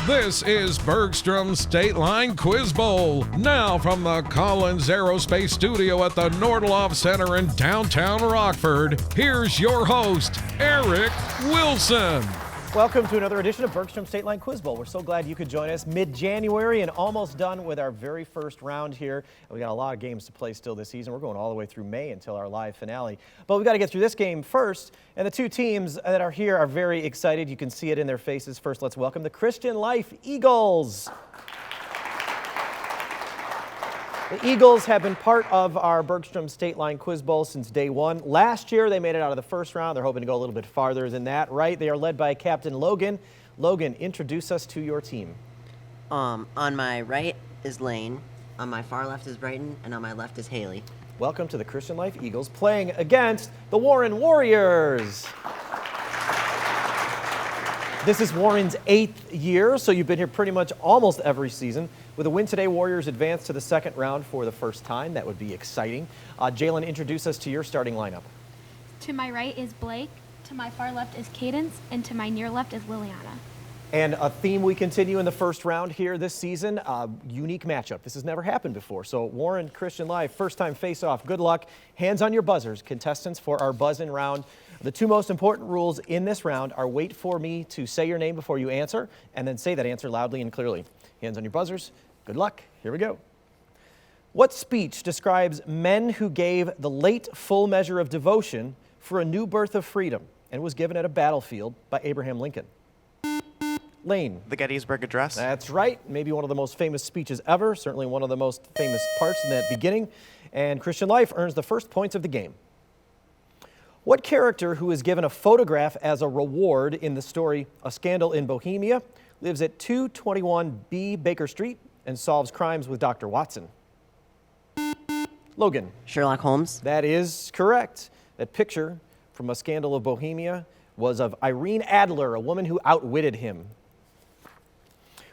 This is Bergstrom State Line Quiz Bowl. Now from the Collins Aerospace Studio at the Nordloff Center in downtown Rockford, here's your host, Eric Wilson. Welcome to another edition of Bergstrom State Line Quiz Bowl. We're so glad you could join us mid-January and almost done with our very first round here. We got a lot of games to play still this season. We're going all the way through May until our live finale. But we've got to get through this game first, and the two teams that are here are very excited. You can see it in their faces. First, let's welcome the Christian Life Eagles. The Eagles have been part of our Bergstrom State Line Quiz Bowl since day one. Last year, they made it out of the first round. They're hoping to go a little bit farther than that, right? They are led by Captain Logan. Logan, introduce us to your team. On my right is Lane, on my far left is Brighton, and on my left is Haley. Welcome to the Christian Life Eagles playing against the Warren Warriors. This is Warren's 8th year, so you've been here pretty much almost every season. With a win today, Warriors advance to the second round for the first time. That would be exciting. Jalen, introduce us to your starting lineup. To my right is Blake, to my far left is Cadence, and to my near left is Liliana. And a theme we continue in the first round here this season, unique matchup. This has never happened before. So Warren, Christian Life, first time face-off. Good luck. Hands on your buzzers, contestants, for our buzz-in round. The two most important rules in this round are wait for me to say your name before you answer, and then say that answer loudly and clearly. Hands on your buzzers. Good luck. Here we go. What speech describes men who gave the late full measure of devotion for a new birth of freedom and was given at a battlefield by Abraham Lincoln? Lane. The Gettysburg Address. That's right. Maybe one of the most famous speeches ever. Certainly one of the most famous parts in that beginning. And Christian Life earns the first points of the game. What character who is given a photograph as a reward in the story A Scandal in Bohemia lives at 221B Baker Street and solves crimes with Dr. Watson? Logan. Sherlock Holmes. That is correct. That picture from A Scandal of Bohemia was of Irene Adler, a woman who outwitted him.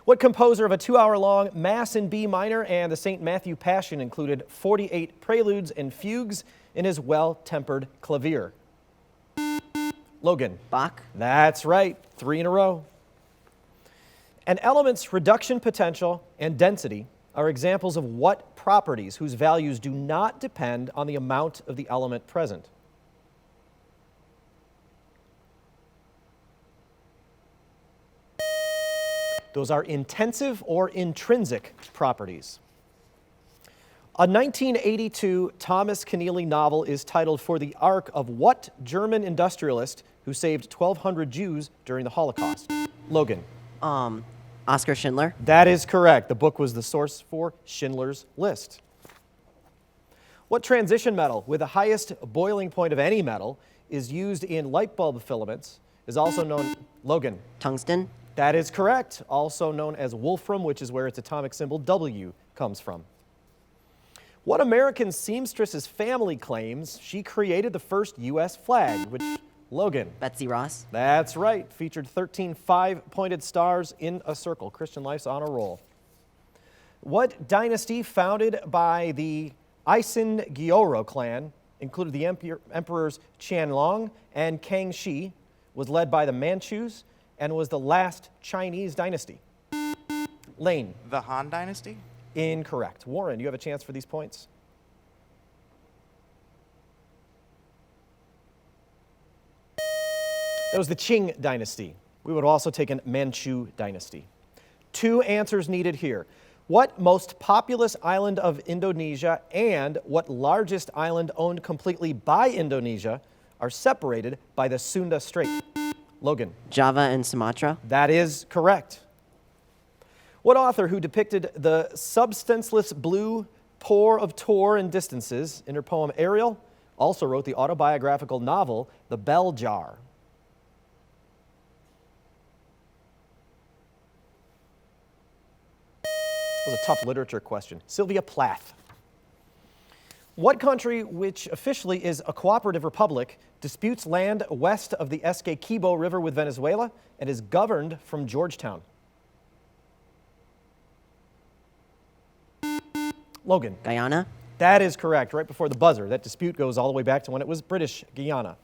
What composer of a 2-hour-long Mass in B minor and the St. Matthew Passion included 48 preludes and fugues in his well-tempered clavier? Logan. Bach. That's right. 3 in a row. An element's reduction potential and density are examples of what properties whose values do not depend on the amount of the element present? Those are intensive or intrinsic properties. A 1982 Thomas Keneally novel is titled For the Ark of what German industrialist who saved 1,200 Jews during the Holocaust? Logan. Oscar Schindler. That is correct. The book was the source for Schindler's List. What transition metal with the highest boiling point of any metal is used in light bulb filaments is also known, Logan? Tungsten. That is correct. Also known as wolfram, which is where its atomic symbol W comes from. What American seamstress's family claims she created the first U.S. flag, which, Logan? Betsy Ross. That's right. Featured 13 5-pointed stars in a circle. Christian Life's on a roll. What dynasty founded by the Isen Gyoro clan, included the emperors Qianlong and Kangxi, was led by the Manchus, and was the last Chinese dynasty? Lane. The Han Dynasty. Incorrect. Warren, you have a chance for these points. That was the Qing dynasty. We would have also taken Manchu dynasty. 2 answers needed here. What most populous island of Indonesia and what largest island owned completely by Indonesia are separated by the Sunda Strait? Logan. Java and Sumatra. That is correct. What author who depicted the substanceless blue pour of Tor and distances in her poem Ariel also wrote the autobiographical novel The Bell Jar? That was a tough literature question. Sylvia Plath. What country, which officially is a cooperative republic, disputes land west of the Essequibo River with Venezuela and is governed from Georgetown? Logan. Guyana. That is correct. Right before the buzzer. That dispute goes all the way back to when it was British Guyana.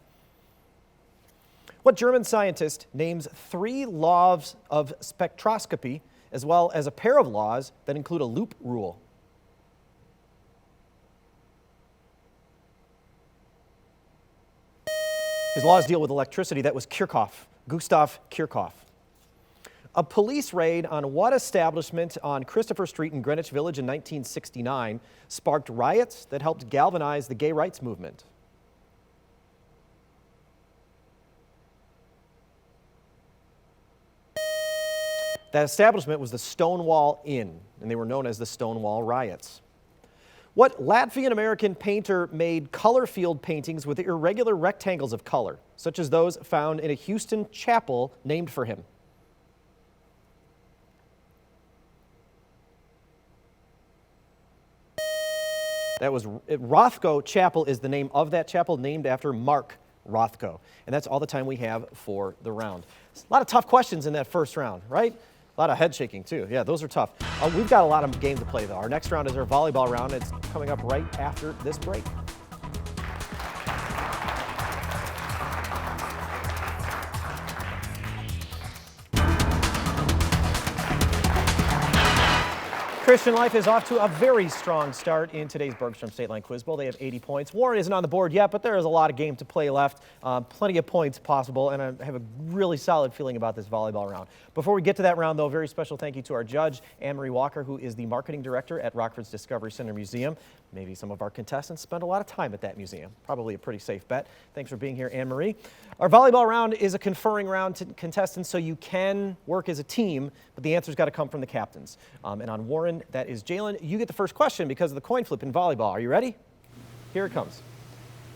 What German scientist names 3 laws of spectroscopy as well as a pair of laws that include a loop rule? His laws deal with electricity. That was Kirchhoff, Gustav Kirchhoff. A police raid on what establishment on Christopher Street in Greenwich Village in 1969 sparked riots that helped galvanize the gay rights movement? That establishment was the Stonewall Inn, and they were known as the Stonewall Riots. What Latvian-American painter made color-field paintings with irregular rectangles of color, such as those found in a Houston chapel named for him? That was Rothko Chapel is the name of that chapel, named after Mark Rothko. And that's all the time we have for the round. A lot of tough questions in that first round, right? A lot of head shaking too. Yeah, those are tough. We've got a lot of game to play though. Our next round is our volleyball round. It's coming up right after this break. Christian Life is off to a very strong start in today's Bergstrom State Line Quiz Bowl. They have 80 points. Warren isn't on the board yet, but there is a lot of game to play left. Plenty of points possible, and I have a really solid feeling about this volleyball round. Before we get to that round, though, a very special thank you to our judge, Anne-Marie Walker, who is the marketing director at Rockford's Discovery Center Museum. Maybe some of our contestants spend a lot of time at that museum. Probably a pretty safe bet. Thanks for being here, Anne-Marie. Our volleyball round is a conferring round to contestants, so you can work as a team, but the answer's got to come from the captains. And on Warren, that is Jalen. You get the first question because of the coin flip in volleyball. Are you ready? Here it comes.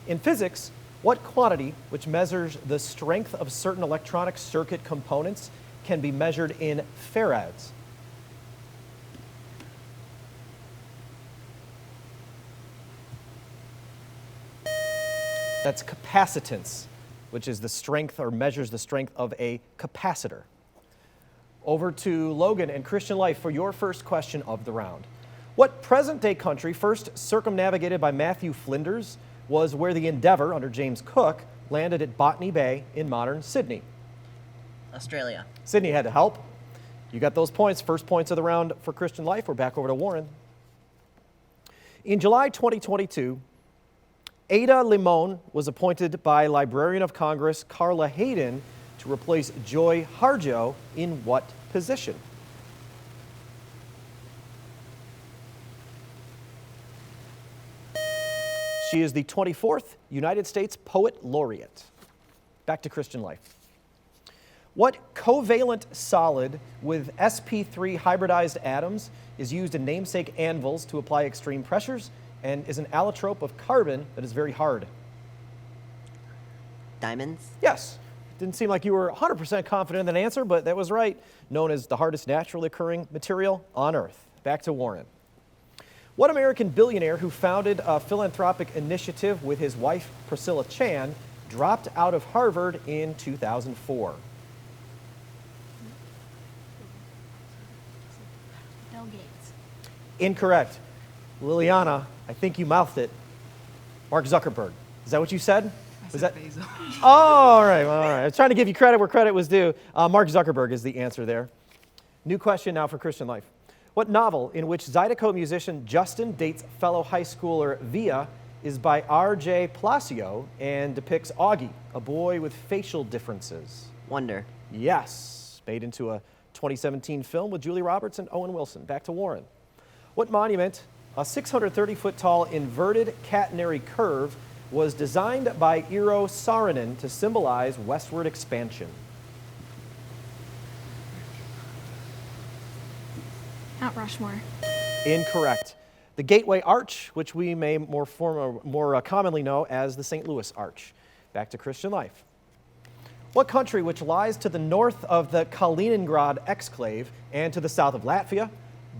In physics, what quantity, which measures the strength of certain electronic circuit components, can be measured in farads? That's capacitance, which is the strength or measures the strength of a capacitor. Over to Logan and Christian Life for your first question of the round. What present-day country, first circumnavigated by Matthew Flinders, was where the Endeavour, under James Cook, landed at Botany Bay in modern Sydney? Australia. Sydney had to help. You got those points. First points of the round for Christian Life. We're back over to Warren. In July 2022, Ada Limon was appointed by Librarian of Congress Carla Hayden to replace Joy Harjo in what position? She is the 24th United States Poet Laureate. Back to Christian Life. What covalent solid with sp3 hybridized atoms is used in namesake anvils to apply extreme pressures and is an allotrope of carbon that is very hard? Diamonds. Yes. Didn't seem like you were 100% confident in that answer, but that was right. Known as the hardest naturally occurring material on Earth. Back to Warren. What American billionaire who founded a philanthropic initiative with his wife, Priscilla Chan, dropped out of Harvard in 2004? Bill Gates. Incorrect. Liliana, I think you mouthed it. Mark Zuckerberg. Is that what you said? Was that Bezos? Oh, all right. I was trying to give you credit where credit was due. Mark Zuckerberg is the answer there. New question now for Christian Life. What novel in which Zydeco musician Justin dates fellow high schooler Via is by R.J. Palacio and depicts Augie, a boy with facial differences? Wonder. Yes. Made into a 2017 film with Julie Roberts and Owen Wilson. Back to Warren. What monument, a 630-foot tall inverted catenary curve, was designed by Eero Saarinen to symbolize westward expansion? Mount Rushmore. Incorrect. The Gateway Arch, which we may more commonly know as the St. Louis Arch. Back to Christian Life. What country, which lies to the north of the Kaliningrad exclave and to the south of Latvia,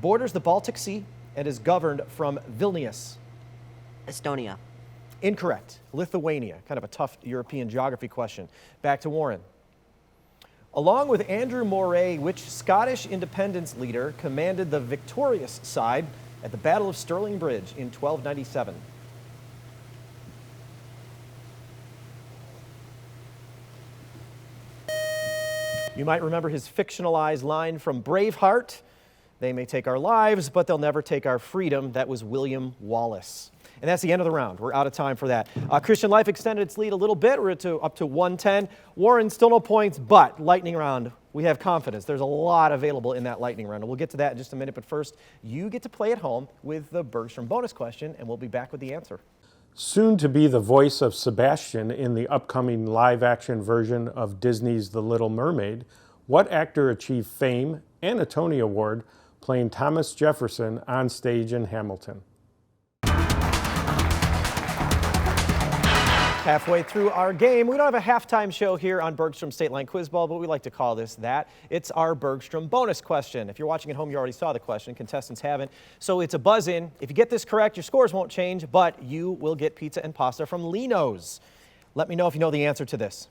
borders the Baltic Sea and is governed from Vilnius? Estonia. Incorrect. Lithuania. Kind of a tough European geography question. Back to Warren. Along with Andrew Moray, which Scottish independence leader commanded the victorious side at the Battle of Stirling Bridge in 1297? You might remember his fictionalized line from Braveheart, "They may take our lives, but they'll never take our freedom." That was William Wallace. And that's the end of the round. We're out of time for that. Christian Life extended its lead a little bit. We're up to 110. Warren, still no points, but lightning round. We have confidence. There's a lot available in that lightning round. And we'll get to that in just a minute. But first, you get to play at home with the Bergstrom bonus question, and we'll be back with the answer. Soon to be the voice of Sebastian in the upcoming live-action version of Disney's The Little Mermaid, what actor achieved fame and a Tony Award playing Thomas Jefferson on stage in Hamilton? Halfway through our game, we don't have a halftime show here on Bergstrom State Line Quiz Ball, but we like to call this that. It's our Bergstrom bonus question. If you're watching at home, you already saw the question. Contestants haven't. So it's a buzz-in. If you get this correct, your scores won't change, but you will get pizza and pasta from Lino's. Let me know if you know the answer to this.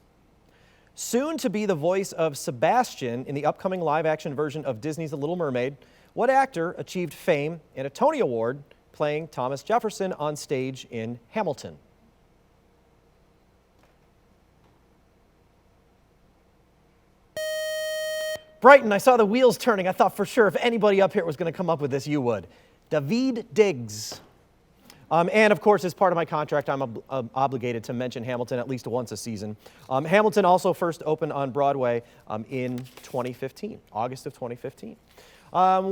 Soon to be the voice of Sebastian in the upcoming live-action version of Disney's The Little Mermaid, what actor achieved fame and a Tony Award playing Thomas Jefferson on stage in Hamilton? Brighton, I saw the wheels turning. I thought for sure if anybody up here was going to come up with this, you would. Daveed Diggs. And of course, as part of my contract, I'm obligated to mention Hamilton at least once a season. Hamilton also first opened on Broadway in 2015, August of 2015.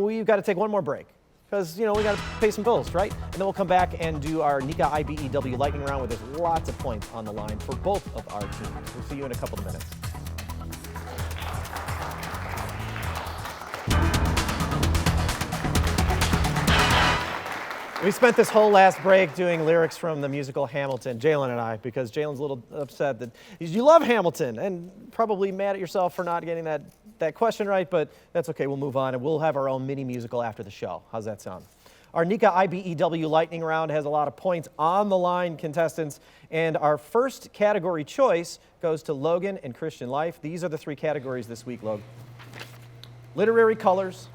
We've got to take one more break because, we got to pay some bills, right? And then we'll come back and do our Nika IBEW lightning round where there's lots of points on the line for both of our teams. We'll see you in a couple of minutes. We spent this whole last break doing lyrics from the musical Hamilton, Jalen and I, because Jalen's a little upset that you love Hamilton and probably mad at yourself for not getting that question right, but that's okay. We'll move on and we'll have our own mini musical after the show. How's that sound? Our Nika IBEW lightning round has a lot of points on the line, contestants, and our first category choice goes to Logan and Christian Life. These are the three categories this week, Logan. Literary colors,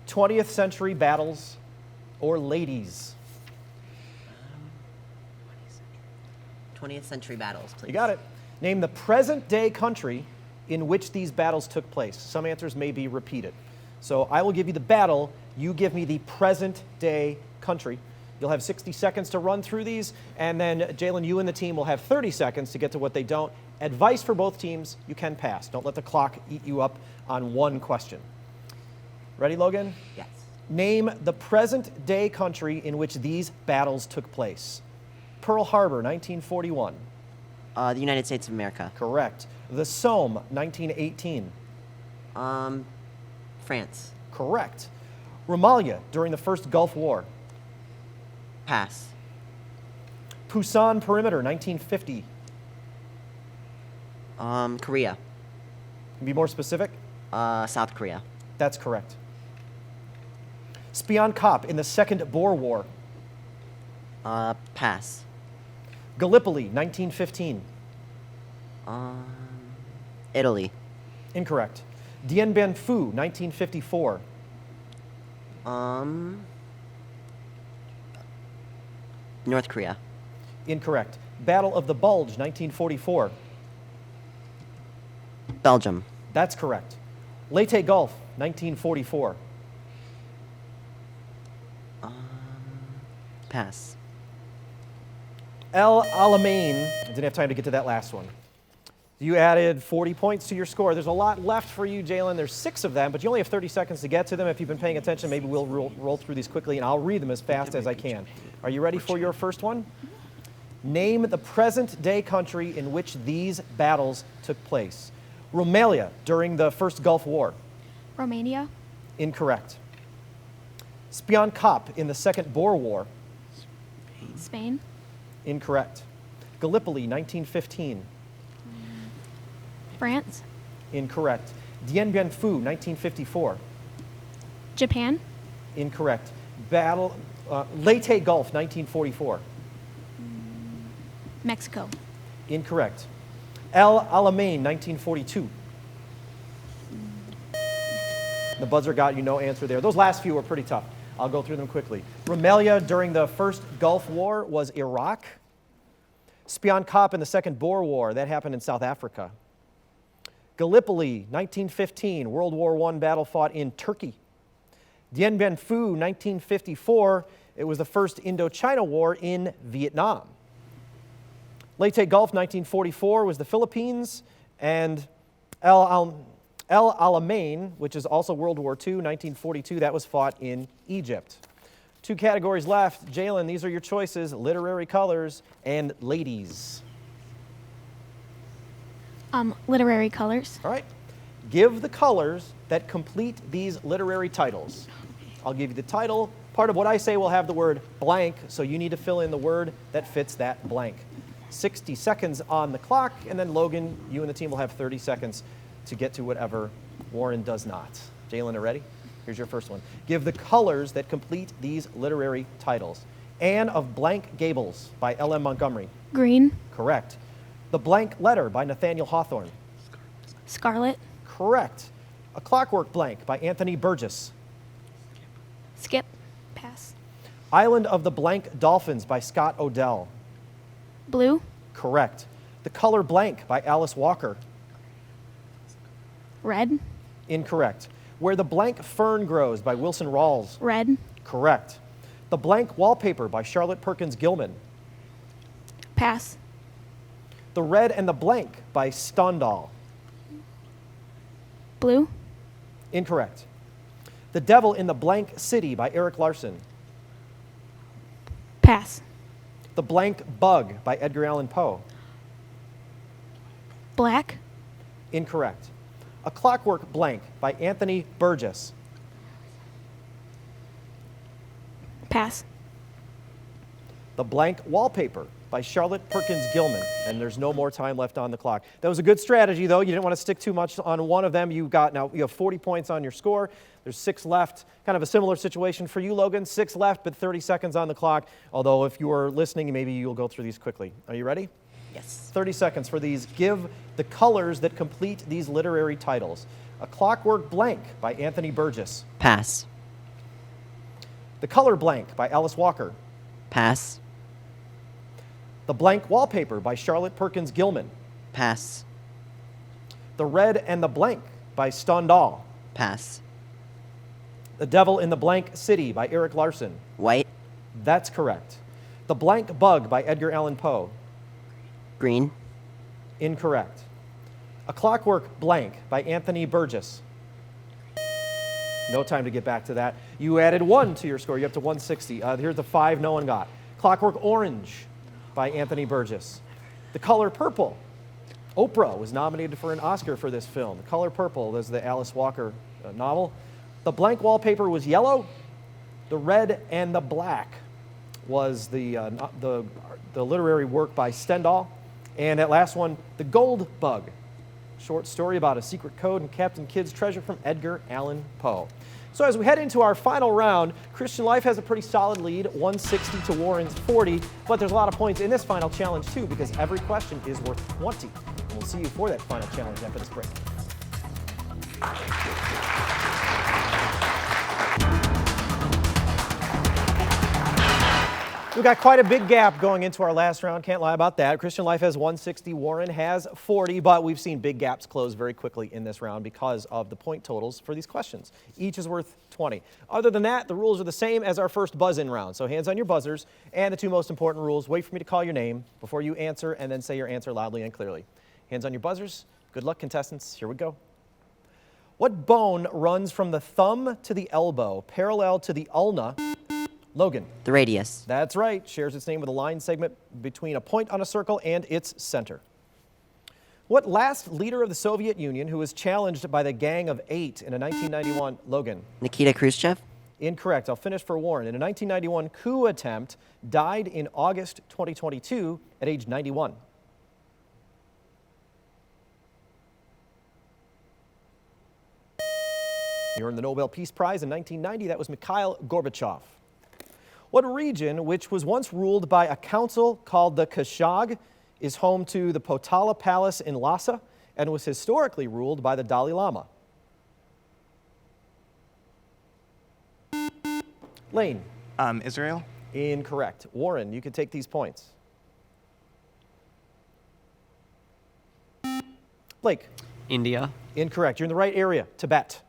20th century battles, or ladies? 20th century battles, please. You got it. Name the present-day country in which these battles took place. Some answers may be repeated. So I will give you the battle. You give me the present-day country. You'll have 60 seconds to run through these, and then Jalen, you and the team will have 30 seconds to get to what they don't. Advice for both teams, you can pass. Don't let the clock eat you up on one question. Ready, Logan? Yes. Name the present-day country in which these battles took place. Pearl Harbor, 1941. The United States of America. Correct. The Somme, 1918. France. Correct. Romalia, during the First Gulf War. Pass. Pusan Perimeter, 1950. Korea. Be more specific? South Korea. That's correct. Spion Kop in the Second Boer War. Pass. Gallipoli, 1915. Italy. Incorrect. Dien Bien Phu, 1954. North Korea. Incorrect. Battle of the Bulge, 1944. Belgium. That's correct. Leyte Gulf, 1944. Pass. El Alamein, I didn't have time to get to that last one. You added 40 points to your score. There's a lot left for you, Jalen. There's 6 of them, but you only have 30 seconds to get to them. If you've been paying attention, maybe we'll roll through these quickly, and I'll read them as fast as I can. Are you ready for your first one? Name the present-day country in which these battles took place. Romalia, during the First Gulf War. Romania. Incorrect. Spion Kop in the Second Boer War. Spain. Incorrect. Gallipoli, 1915. France. Incorrect. Dien Bien Phu, 1954. Japan. Incorrect. Leyte Gulf, 1944. Mexico. Incorrect. El Alamein, 1942. The buzzer got you no answer there. Those last few were pretty tough. I'll go through them quickly. Romalia during the First Gulf War was Iraq. Spion Kop in the Second Boer War, that happened in South Africa. Gallipoli, 1915, World War I battle fought in Turkey. Dien Bien Phu, 1954, it was the first Indochina War in Vietnam. Leyte Gulf, 1944, was the Philippines. And El Alamein, which is also World War II, 1942, that was fought in Egypt. 2 categories left. Jalen, these are your choices: literary colors and ladies. Literary colors. All right. Give the colors that complete these literary titles. I'll give you the title. Part of what I say will have the word blank, so you need to fill in the word that fits that blank. 60 seconds on the clock, and then Logan, you and the team will have 30 seconds to get to whatever Warren does not. Jalen, are ready? Here's your first one. Give the colors that complete these literary titles. Anne of Blank Gables by L.M. Montgomery. Green. Correct. The Blank Letter by Nathaniel Hawthorne. Scarlet. Correct. A Clockwork Blank by Anthony Burgess. Skip. Pass. Island of the Blank Dolphins by Scott Odell. Blue. Correct. The Color Blank by Alice Walker. Red. Incorrect. Where the Blank Fern Grows by Wilson Rawls. Red. Correct. The Blank Wallpaper by Charlotte Perkins Gilman. Pass. The Red and the Blank by Stendhal. Blue. Incorrect. The Devil in the Blank City by Eric Larson. Pass. The Blank Bug by Edgar Allan Poe. Black. Incorrect. A Clockwork Blank by Anthony Burgess. Pass. The Blank Wallpaper by Charlotte Perkins Gilman. And there's no more time left on the clock. That was a good strategy, though. You didn't want to stick too much on one of them. You have 40 points on your score. There's 6 left. Kind of a similar situation for you, Logan. 6 left, but 30 seconds on the clock. Although if you are listening, maybe you'll go through these quickly. Are you ready? Yes. 30 seconds for these. Give the colors that complete these literary titles. A Clockwork Blank by Anthony Burgess. Pass. The Color Blank by Alice Walker. Pass. The Blank Wallpaper by Charlotte Perkins Gilman. Pass. The Red and the Blank by Stendhal. Pass. The Devil in the Blank City by Eric Larson. White. That's correct. The Blank Bug by Edgar Allan Poe. Green. Incorrect. A Clockwork Blank by Anthony Burgess. No time to get back to that. You added 1 to your score. You're up to 160. Here's the 5 no one got. Clockwork Orange by Anthony Burgess. The Color Purple. Oprah was nominated for an Oscar for this film. The Color Purple is the Alice Walker novel. The Blank Wallpaper was yellow. The Red and the Black was the literary work by Stendhal. And that last one, The Gold Bug, short story about a secret code and Captain Kidd's treasure from Edgar Allan Poe. So as we head into our final round, Christian Life has a pretty solid lead, 160 to Warren's 40, but there's a lot of points in this final challenge too, because every question is worth 20. And we'll see you for that final challenge after this break. We've got quite a big gap going into our last round, can't lie about that. Christian Life has 160, Warren has 40, but we've seen big gaps close very quickly in this round because of the point totals for these questions. Each is worth 20. Other than that, the rules are the same as our first buzz-in round. So hands on your buzzers, and the 2 most important rules, wait for me to call your name before you answer, and then say your answer loudly and clearly. Hands on your buzzers. Good luck, contestants. Here we go. What bone runs from the thumb to the elbow, parallel to the ulna? Logan. The radius. That's right. Shares its name with a line segment between a point on a circle and its center. What last leader of the Soviet Union who was challenged by the Gang of 8 in a 1991, Logan? Nikita Khrushchev. Incorrect. I'll finish for Warren. In a 1991 coup attempt, died in August 2022 at age 91. He earned the Nobel Peace Prize in 1990. That was Mikhail Gorbachev. What region, which was once ruled by a council called the Kashag, is home to the Potala Palace in Lhasa and was historically ruled by the Dalai Lama? Lane. Israel. Incorrect. Warren, you can take these points. Blake. India. Incorrect. You're in the right area. Tibet.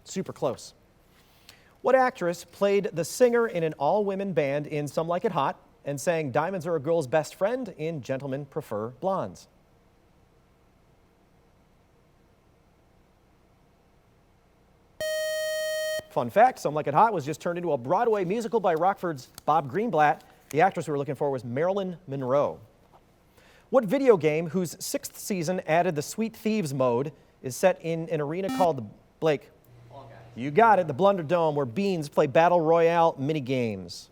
Super close. What actress played the singer in an all-women band in Some Like It Hot and sang Diamonds Are a Girl's Best Friend in Gentlemen Prefer Blondes? Fun fact, Some Like It Hot was just turned into a Broadway musical by Rockford's Bob Greenblatt. The actress we were looking for was Marilyn Monroe. What video game, whose 6th season added the Sweet Thieves mode, is set in an arena called the Blake? You got it, the Blunderdome, where beans play battle royale mini-games.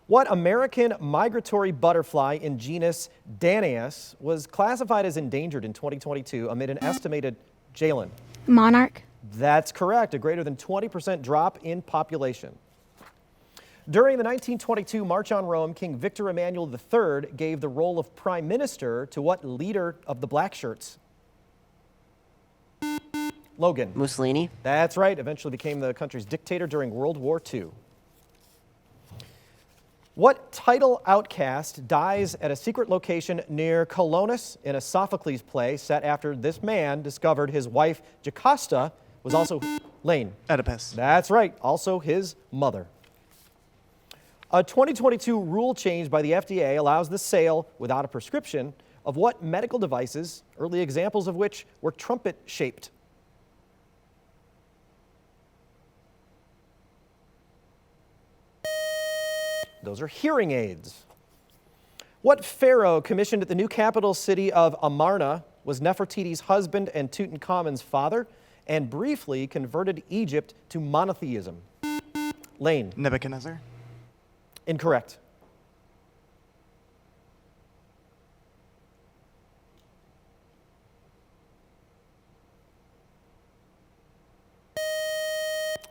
What American migratory butterfly in genus Danaus was classified as endangered in 2022 amid an estimated, Jalen? Monarch. That's correct, a greater than 20% drop in population. During the 1922 March on Rome, King Victor Emmanuel III gave the role of prime minister to what leader of the Black Shirts? Logan. Mussolini. That's right, eventually became the country's dictator during World War II. What title outcast dies at a secret location near Colonus in a Sophocles play set after this man discovered his wife Jocasta was also Lane? Oedipus. That's right, also his mother. A 2022 rule change by the FDA allows the sale, without a prescription, of what medical devices, early examples of which were trumpet-shaped? Those are hearing aids. What pharaoh commissioned the new capital city of Amarna was Nefertiti's husband and Tutankhamun's father, and briefly converted Egypt to monotheism? Lane. Nebuchadnezzar. Incorrect.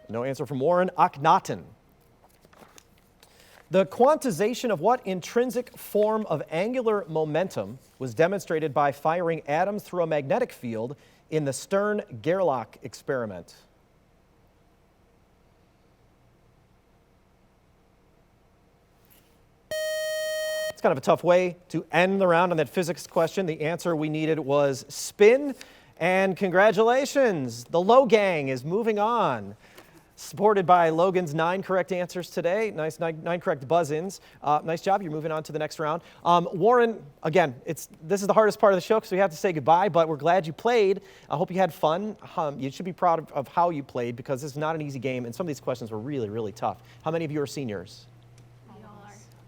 No answer from Warren. Akhenaten. The quantization of what intrinsic form of angular momentum was demonstrated by firing atoms through a magnetic field in the Stern-Gerlach experiment? It's kind of a tough way to end the round on that physics question. The answer we needed was spin. And congratulations, the Low Gang is moving on. Supported by Logan's 9 correct answers today. Nice, nine correct buzz-ins. Nice job, you're moving on to the next round. Warren, again, this is the hardest part of the show because we have to say goodbye, but we're glad you played. I hope you had fun. You should be proud of how you played because this is not an easy game, and some of these questions were really, really tough. How many of you are seniors?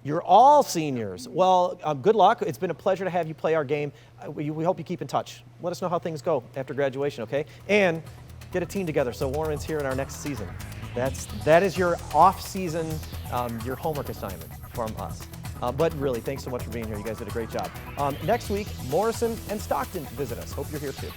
You're all seniors. Well, good luck. It's been a pleasure to have you play our game. We hope you keep in touch. Let us know how things go after graduation, okay? And get a team together so Warren's here in our next season. That is your off-season, your homework assignment from us. But really, thanks so much for being here. You guys did a great job. Next week, Morrison and Stockton visit us. Hope you're here too.